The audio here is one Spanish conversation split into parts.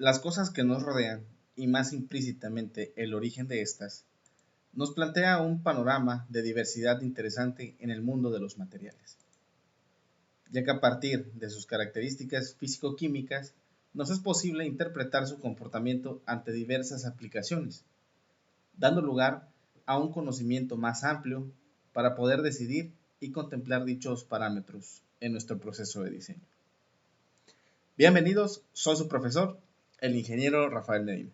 Las cosas que nos rodean, y más implícitamente el origen de estas, nos plantea un panorama de diversidad interesante en el mundo de los materiales, ya que a partir de sus características físico-químicas nos es posible interpretar su comportamiento ante diversas aplicaciones, dando lugar a un conocimiento más amplio para poder decidir y contemplar dichos parámetros en nuestro proceso de diseño. Bienvenidos, soy su profesor, el ingeniero Rafael Medina.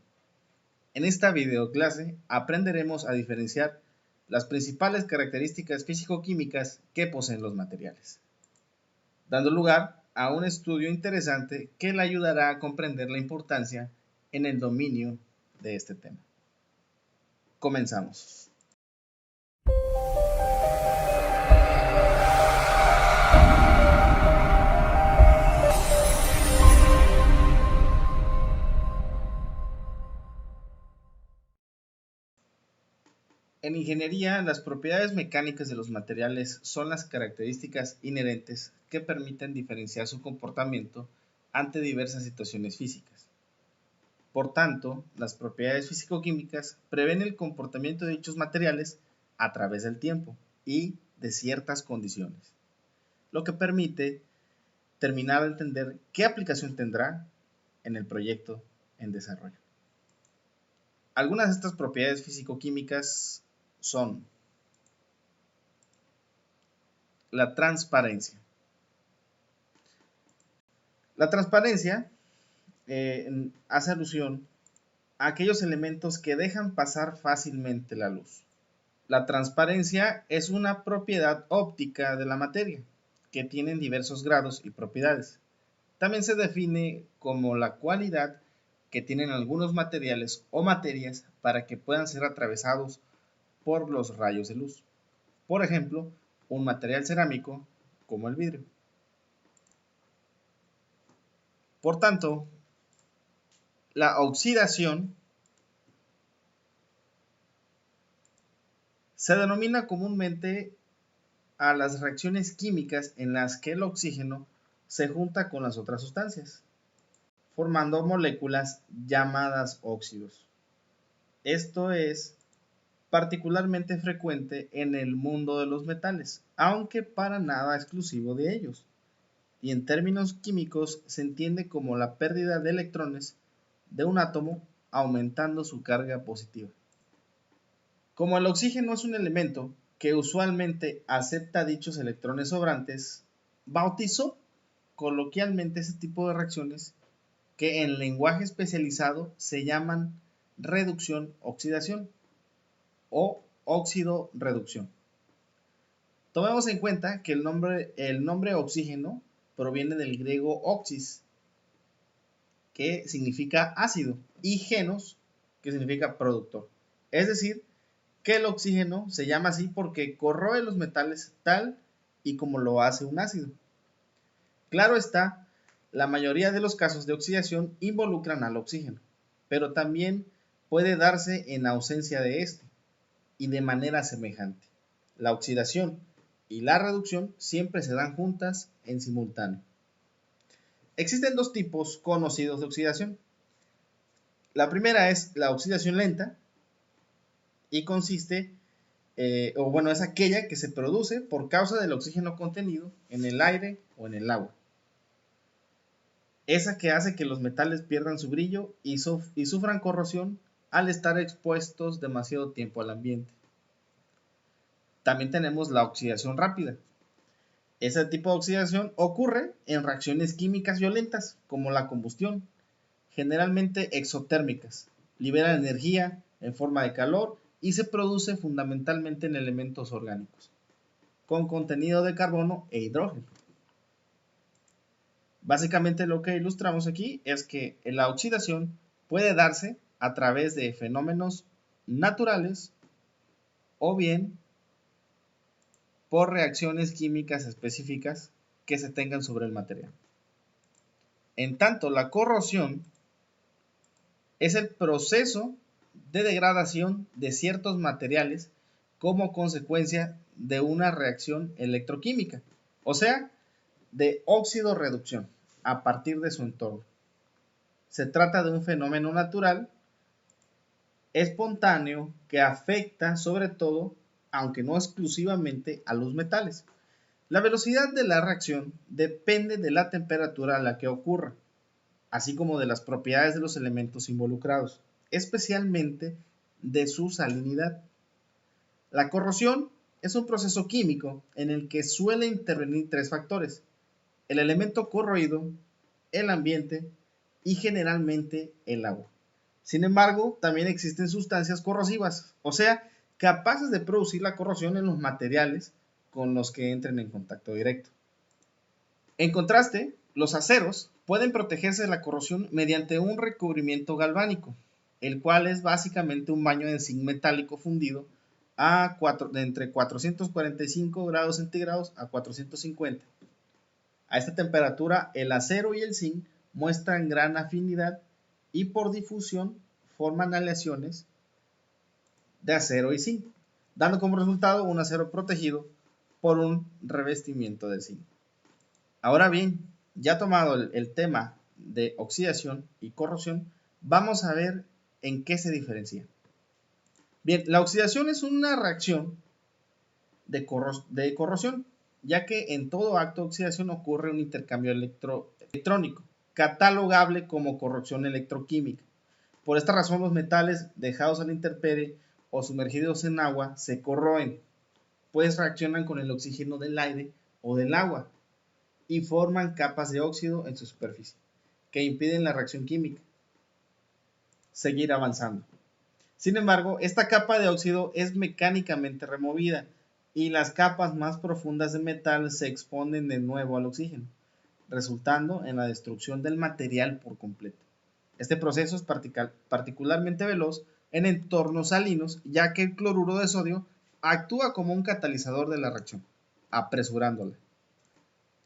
En esta videoclase aprenderemos a diferenciar las principales características físico-químicas que poseen los materiales, dando lugar a un estudio interesante que le ayudará a comprender la importancia en el dominio de este tema. Comenzamos. En ingeniería, las propiedades mecánicas de los materiales son las características inherentes que permiten diferenciar su comportamiento ante diversas situaciones físicas. Por tanto, las propiedades físico-químicas prevén el comportamiento de dichos materiales a través del tiempo y de ciertas condiciones, lo que permite terminar de entender qué aplicación tendrá en el proyecto en desarrollo. Algunas de estas propiedades físico-químicas son la transparencia. La transparencia hace alusión a aquellos elementos que dejan pasar fácilmente la luz. La transparencia es una propiedad óptica de la materia que tienen diversos grados y propiedades. También se define como la cualidad que tienen algunos materiales o materias para que puedan ser atravesados por los rayos de luz. Por ejemplo, un material cerámico como el vidrio. Por tanto, la oxidación se denomina comúnmente a las reacciones químicas en las que el oxígeno se junta con las otras sustancias, formando moléculas llamadas óxidos. Esto es particularmente frecuente en el mundo de los metales, aunque para nada exclusivo de ellos, y en términos químicos se entiende como la pérdida de electrones de un átomo aumentando su carga positiva. Como el oxígeno es un elemento que usualmente acepta dichos electrones sobrantes, bautizó coloquialmente ese tipo de reacciones que en lenguaje especializado se llaman reducción-oxidación o óxido-reducción. Tomemos en cuenta que el nombre oxígeno proviene del griego oxis, que significa ácido, y genos, que significa productor. Es decir, que el oxígeno se llama así porque corroe los metales tal y como lo hace un ácido. Claro está, la mayoría de los casos de oxidación involucran al oxígeno, pero también puede darse en ausencia de este y de manera semejante. La oxidación y la reducción siempre se dan juntas en simultáneo. Existen dos tipos conocidos de oxidación. La primera es la oxidación lenta y consiste, es aquella que se produce por causa del oxígeno contenido en el aire o en el agua. Esa que hace que los metales pierdan su brillo y sufran corrosión al estar expuestos demasiado tiempo al ambiente. También tenemos la oxidación rápida. Ese tipo de oxidación ocurre en reacciones químicas violentas, como la combustión, generalmente exotérmicas. Libera energía en forma de calor y se produce fundamentalmente en elementos orgánicos, con contenido de carbono e hidrógeno. Básicamente lo que ilustramos aquí es que la oxidación puede darse a través de fenómenos naturales o bien por reacciones químicas específicas que se tengan sobre el material. En tanto, la corrosión es el proceso de degradación de ciertos materiales como consecuencia de una reacción electroquímica, o sea, de óxido-reducción a partir de su entorno. Se trata de un fenómeno natural, espontáneo, que afecta sobre todo, aunque no exclusivamente, a los metales. La velocidad de la reacción depende de la temperatura a la que ocurra, así como de las propiedades de los elementos involucrados, especialmente de su salinidad. La corrosión es un proceso químico en el que suele intervenir tres factores: el elemento corroído, el ambiente y generalmente el agua. Sin embargo, también existen sustancias corrosivas, o sea, capaces de producir la corrosión en los materiales con los que entren en contacto directo. En contraste, los aceros pueden protegerse de la corrosión mediante un recubrimiento galvánico, el cual es básicamente un baño de zinc metálico fundido de entre 445 grados centígrados a 450. A esta temperatura, el acero y el zinc muestran gran afinidad y por difusión forman aleaciones de acero y zinc, dando como resultado un acero protegido por un revestimiento de zinc. Ahora bien, ya tomado el tema de oxidación y corrosión, vamos a ver en qué se diferencia. Bien, la oxidación es una reacción de corrosión, ya que en todo acto de oxidación ocurre un intercambio electrónico, catalogable como corrosión electroquímica. Por esta razón, los metales dejados a la intemperie o sumergidos en agua se corroen, pues reaccionan con el oxígeno del aire o del agua y forman capas de óxido en su superficie, que impiden la reacción química seguir avanzando. Sin embargo, esta capa de óxido es mecánicamente removida y las capas más profundas de metal se exponen de nuevo al oxígeno, resultando en la destrucción del material por completo. Este proceso es particularmente veloz en entornos salinos, ya que el cloruro de sodio actúa como un catalizador de la reacción, apresurándola.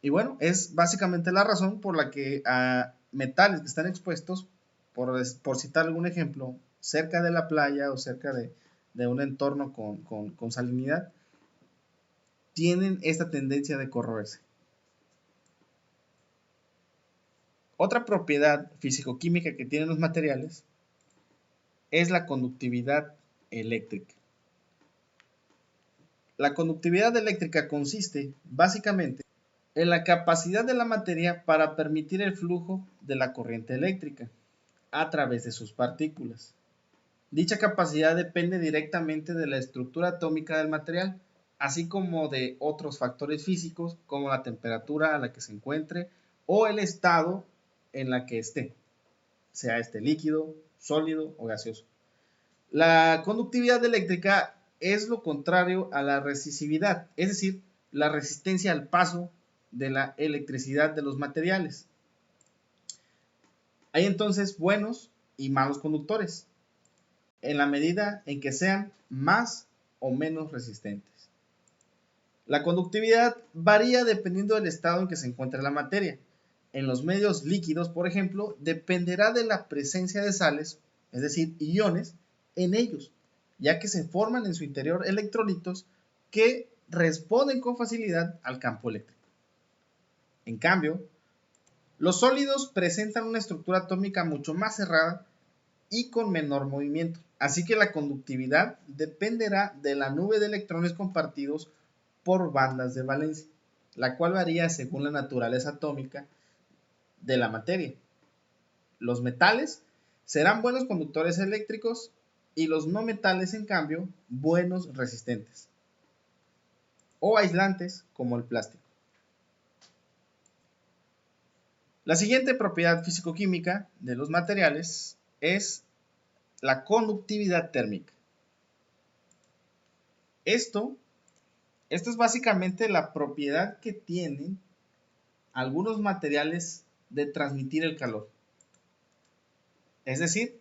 Y bueno, es básicamente la razón por la que a metales que están expuestos, por citar algún ejemplo, cerca de la playa o cerca de un entorno con salinidad, tienen esta tendencia de corroerse. Otra propiedad físico-química que tienen los materiales es la conductividad eléctrica. La conductividad eléctrica consiste básicamente en la capacidad de la materia para permitir el flujo de la corriente eléctrica a través de sus partículas. Dicha capacidad depende directamente de la estructura atómica del material, así como de otros factores físicos como la temperatura a la que se encuentre o el estado en la que esté, sea este líquido, sólido o gaseoso. La conductividad eléctrica es lo contrario a la resistividad, es decir, la resistencia al paso de la electricidad de los materiales. Hay entonces buenos y malos conductores, en la medida en que sean más o menos resistentes. La conductividad varía dependiendo del estado en que se encuentra la materia. En los medios líquidos, por ejemplo, dependerá de la presencia de sales, es decir, iones, en ellos, ya que se forman en su interior electrolitos que responden con facilidad al campo eléctrico. En cambio, los sólidos presentan una estructura atómica mucho más cerrada y con menor movimiento, así que la conductividad dependerá de la nube de electrones compartidos por bandas de valencia, la cual varía según la naturaleza atómica de la materia. Los metales serán buenos conductores eléctricos y los no metales, en cambio, buenos resistentes o aislantes como el plástico. La siguiente propiedad físico-química de los materiales es la conductividad térmica. Esto es básicamente la propiedad que tienen algunos materiales de transmitir el calor. Es decir,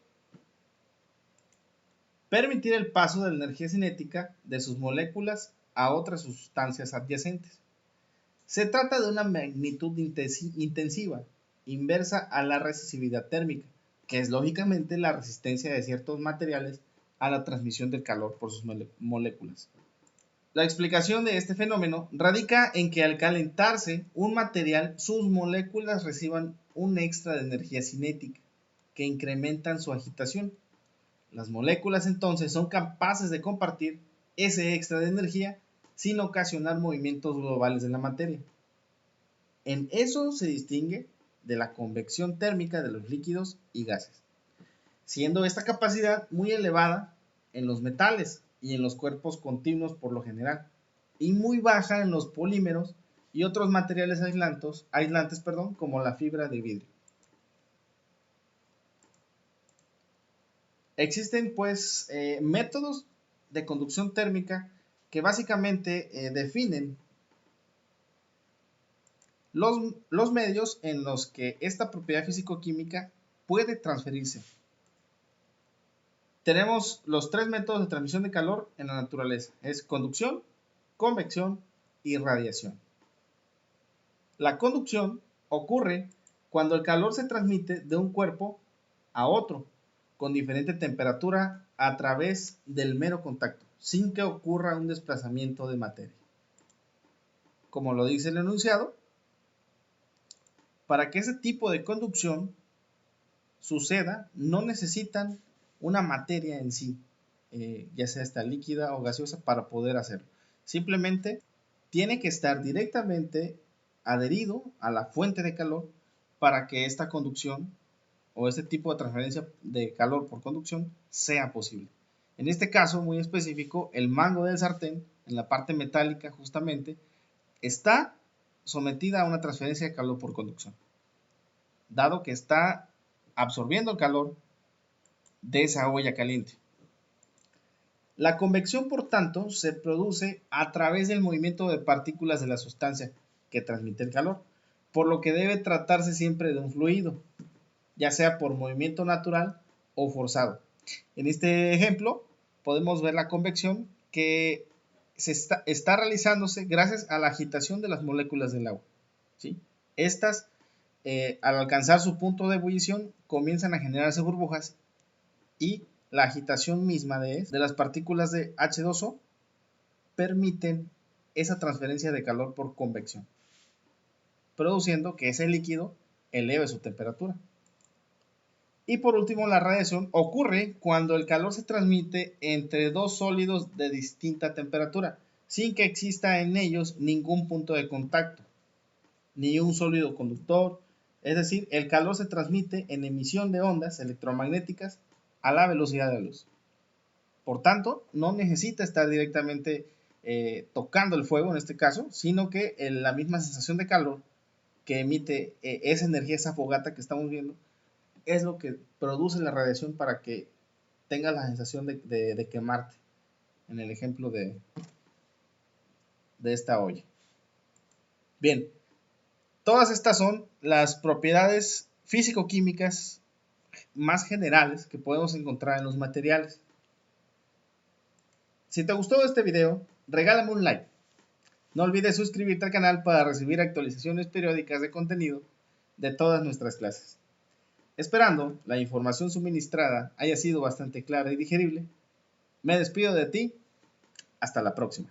permitir el paso de la energía cinética de sus moléculas a otras sustancias adyacentes. Se trata de una magnitud intensiva, inversa a la resistividad térmica, que es lógicamente la resistencia de ciertos materiales a la transmisión del calor por sus moléculas. La explicación de este fenómeno radica en que al calentarse un material, sus moléculas reciban un extra de energía cinética, que incrementan su agitación. Las moléculas entonces son capaces de compartir ese extra de energía sin ocasionar movimientos globales de la materia. En eso se distingue de la convección térmica de los líquidos y gases, siendo esta capacidad muy elevada en los metales y en los cuerpos continuos por lo general, y muy baja en los polímeros y otros materiales aislantes, como la fibra de vidrio. Existen pues métodos de conducción térmica que básicamente definen los medios en los que esta propiedad físico-química puede transferirse. Tenemos los tres métodos de transmisión de calor en la naturaleza. Es conducción, convección y radiación. La conducción ocurre cuando el calor se transmite de un cuerpo a otro con diferente temperatura a través del mero contacto, sin que ocurra un desplazamiento de materia. Como lo dice el enunciado, para que ese tipo de conducción suceda, no necesitan una materia en sí, ya sea esta líquida o gaseosa, para poder hacerlo. Simplemente tiene que estar directamente adherido a la fuente de calor para que esta conducción o este tipo de transferencia de calor por conducción sea posible. En este caso muy específico, el mango del sartén, en la parte metálica justamente, está sometida a una transferencia de calor por conducción, dado que está absorbiendo el calor de esa olla caliente. La convección, por tanto, se produce a través del movimiento de partículas de la sustancia que transmite el calor, por lo que debe tratarse siempre de un fluido, ya sea por movimiento natural o forzado. En este ejemplo podemos ver la convección que está realizándose gracias a la agitación de las moléculas del agua, ¿sí? Estas, al alcanzar su punto de ebullición, comienzan a generarse burbujas y la agitación misma de las partículas de H2O permiten esa transferencia de calor por convección, produciendo que ese líquido eleve su temperatura. Y por último, la radiación ocurre cuando el calor se transmite entre dos sólidos de distinta temperatura, sin que exista en ellos ningún punto de contacto, ni un sólido conductor. Es decir, el calor se transmite en emisión de ondas electromagnéticas a la velocidad de la luz. Por tanto, no necesita estar directamente tocando el fuego en este caso, sino que la misma sensación de calor que emite esa energía, esa fogata que estamos viendo, es lo que produce la radiación para que tengas la sensación de quemarte, en el ejemplo de esta olla. Bien, todas estas son las propiedades físico-químicas más generales que podemos encontrar en los materiales. Si te gustó este video, regálame un like. No olvides suscribirte al canal para recibir actualizaciones periódicas de contenido de todas nuestras clases. Esperando la información suministrada haya sido bastante clara y digerible, me despido de ti. Hasta la próxima.